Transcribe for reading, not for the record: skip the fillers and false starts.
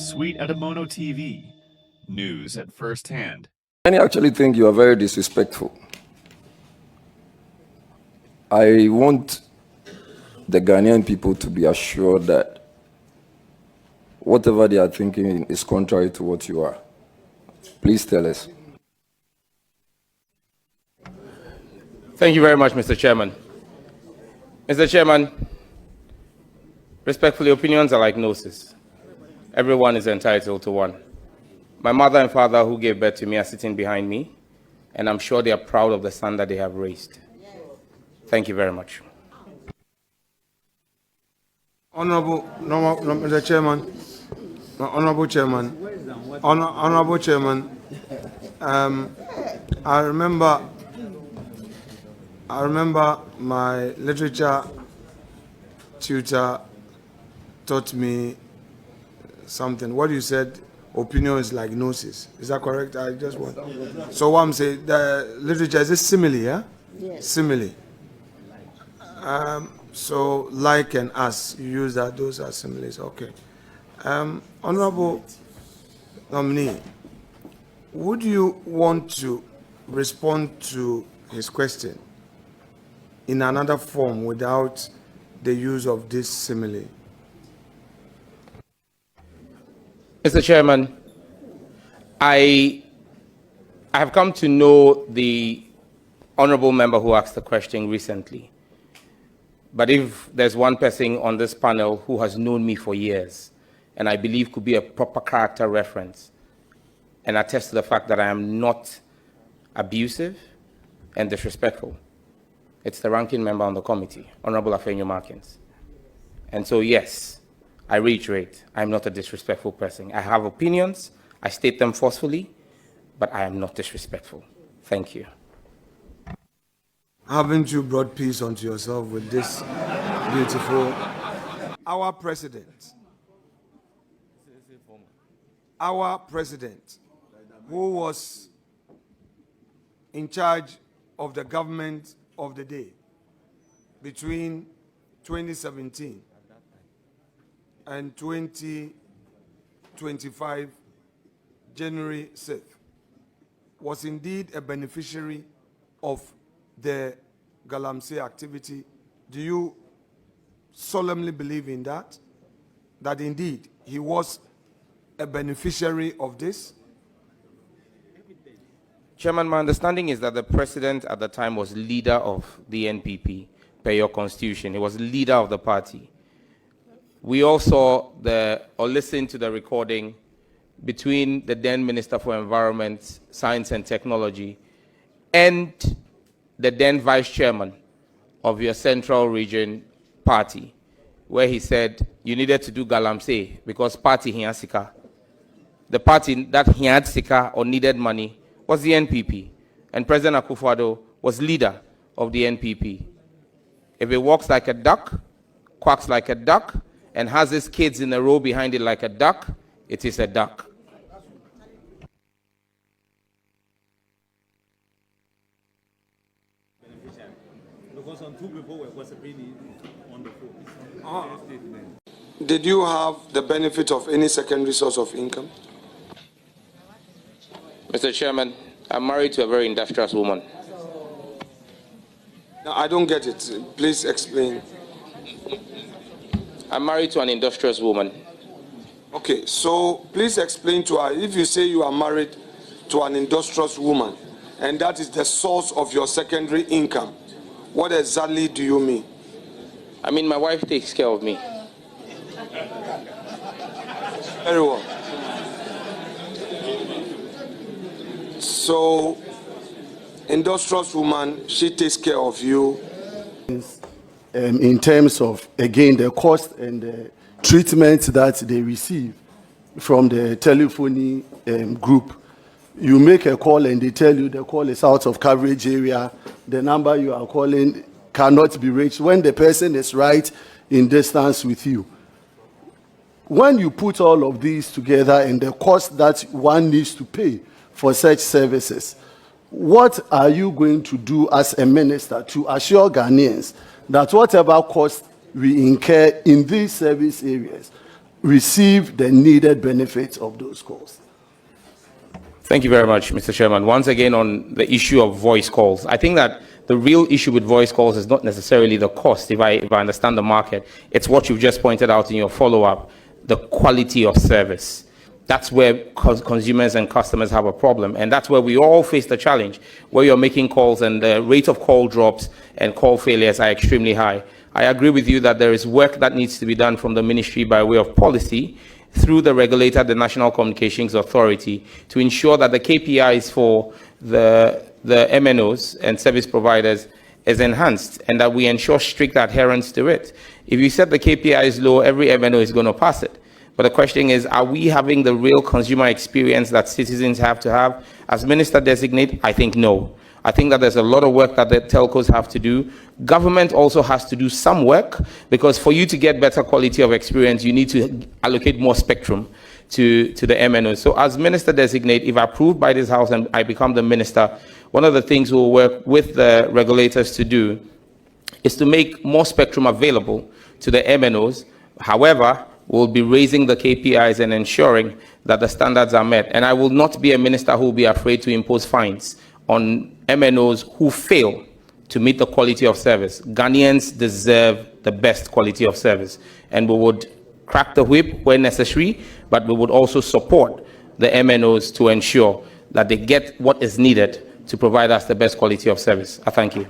Sweet Adamono TV. News at first hand. Many actually think you are very disrespectful. I want the Ghanaian people to be assured that whatever they are thinking is contrary to what you are. Please tell us. Thank you very much, Mr. Chairman. Mr. Chairman, respectfully, opinions are like noses. Everyone is entitled to one. My mother and father who gave birth to me are sitting behind me, and I'm sure they are proud of the son that they have raised. Thank you very much. Mr. Chairman, Honorable Chairman, I remember my literature tutor taught me something. What you said, opinion is like gnosis. Is that correct? I just want. So what I'm saying, the literature is a simile, yeah? Yes. Simile. So like and as, you use that, those are similes, okay. Honorable nominee, would you want to respond to his question in another form without the use of this simile? Mr. Chairman, I have come to know the honorable member who asked the question recently. But if there's one person on this panel who has known me for years, and I believe could be a proper character reference, and attest to the fact that I am not abusive and disrespectful, it's the ranking member on the committee, Honorable Afenyo Markins. And so, yes, I reiterate, I'm not a disrespectful person. I have opinions, I state them forcefully, but I am not disrespectful. Thank you. Haven't you brought peace unto yourself with this beautiful... Our president, who was in charge of the government of the day between 2017 and 2025, January 6th, was indeed a beneficiary of the Galamsey activity. Do you solemnly believe in that? That indeed he was a beneficiary of this? Chairman, my understanding is that the president at the time was leader of the NPP, per your constitution. He was leader of the party. We all saw or listened to the recording between the then Minister for Environment, Science and Technology and the then vice chairman of your central region party, where he said you needed to do Galamsey because party had sika. The party that he had sika or needed money was the NPP, and President Akufo-Addo was leader of the NPP. If it walks like a duck, quacks like a duck, and has his kids in a row behind it like a duck, it is a duck. Because some two people were gossiping on the phone. Did you have the benefit of any secondary source of income? Mr. Chairman, I'm married to a very industrious woman. No, I don't get it. Please explain. I'm married to an industrious woman. Okay, so please explain to her, if you say you are married to an industrious woman, and that is the source of your secondary income, what exactly do you mean? I mean, my wife takes care of me. Very well. So, industrious woman, she takes care of you. In terms of, again, the cost and the treatment that they receive from the telephony group. You make a call and they tell you the call is out of coverage area. The number you are calling cannot be reached when the person is right in distance with you. When you put all of these together and the cost that one needs to pay for such services, what are you going to do as a minister to assure Ghanaians that whatever cost we incur in these service areas receive the needed benefits of those calls? Thank you very much, Mr. Chairman. Once again, on the issue of voice calls, I think that the real issue with voice calls is not necessarily the cost, if I understand the market. It's what you've just pointed out in your follow-up, the quality of service. That's where consumers and customers have a problem, and that's where we all face the challenge, where you're making calls and the rate of call drops and call failures are extremely high. I agree with you that there is work that needs to be done from the ministry by way of policy through the regulator, the National Communications Authority, to ensure that the KPIs for the MNOs and service providers is enhanced and that we ensure strict adherence to it. If you set the KPI is low, every MNO is going to pass it. But the question is, are we having the real consumer experience that citizens have to have? As Minister Designate, I think no. I think that there's a lot of work that the telcos have to do. Government also has to do some work, because for you to get better quality of experience, you need to allocate more spectrum to the MNOs. So as Minister Designate, if approved by this House and I become the minister, one of the things we'll work with the regulators to do is to make more spectrum available to the MNOs. However, we'll be raising the KPIs and ensuring that the standards are met. And I will not be a minister who will be afraid to impose fines on MNOs who fail to meet the quality of service. Ghanaians deserve the best quality of service, and we would crack the whip where necessary, but we would also support the MNOs to ensure that they get what is needed to provide us the best quality of service. I thank you.